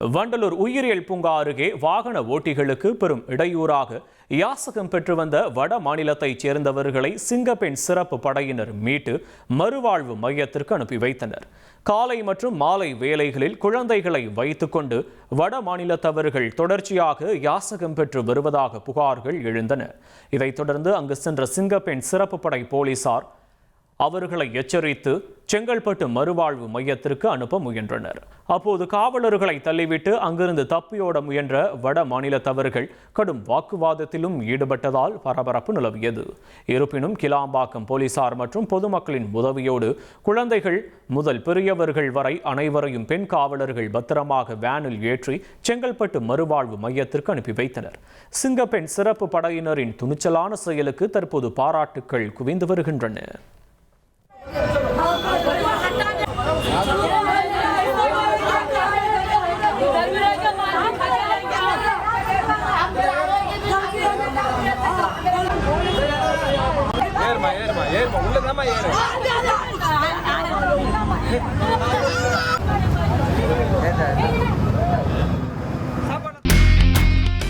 வண்டலூர் உயிரியல் பூங்கா அருகே வாகன ஓட்டிகளுக்கு பெரும் இடையூறாக யாசகம் பெற்று வந்த வட மாநிலத்தைச் சேர்ந்தவர்களை சிங்கப்பெண் சிறப்பு படையினர் மீட்டு மறுவாழ்வு மையத்திற்கு அனுப்பி வைத்தனர். காலை மற்றும் மாலை வேளைகளில் குழந்தைகளை வைத்துக்கொண்டு வட மாநிலத்தவர்கள் தொடர்ச்சியாக யாசகம் பெற்று வருவதாக புகார்கள் எழுந்தன. இதைத் தொடர்ந்து அங்கு சென்ற சிங்கப்பெண் சிறப்பு படை போலீசார் அவர்களை எச்சரித்து செங்கல்பட்டு மறுவாழ்வு மையத்திற்கு அனுப்ப முயன்றனர். அப்போது காவலர்களை தள்ளிவிட்டு அங்கிருந்து தப்பியோட முயன்ற வட மாநிலத்தவர்கள் கடும் வாக்குவாதத்திலும் ஈடுபட்டதால் பரபரப்பு நிலவியது. இருப்பினும் கிளாம்பாக்கம் போலீசார் மற்றும் பொதுமக்களின் உதவியோடு குழந்தைகள் முதல் பெரியவர்கள் வரை அனைவரையும் பெண் காவலர்கள் பத்திரமாக வேனில் ஏற்றி செங்கல்பட்டு மறுவாழ்வு மையத்திற்கு அனுப்பி வைத்தனர். சிங்கப்பெண் சிறப்பு படையினரின் துணிச்சலான செயலுக்கு தற்போது பாராட்டுக்கள் குவிந்து வருகின்றன.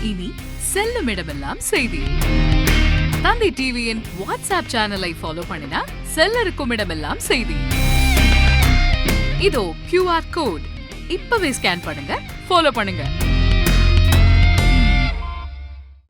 இனி செல்லும் இடமெல்லாம் செய்தி. தந்தை டிவியின் வாட்ஸ்அப் சேனலை ஃபாலோ பண்ணினா செல்ல இருக்கும் இடமெல்லாம் செய்தி. இதோ QR கோட் இப்பவே ஸ்கேன் பண்ணுங்க, ஃபாலோ பண்ணுங்க.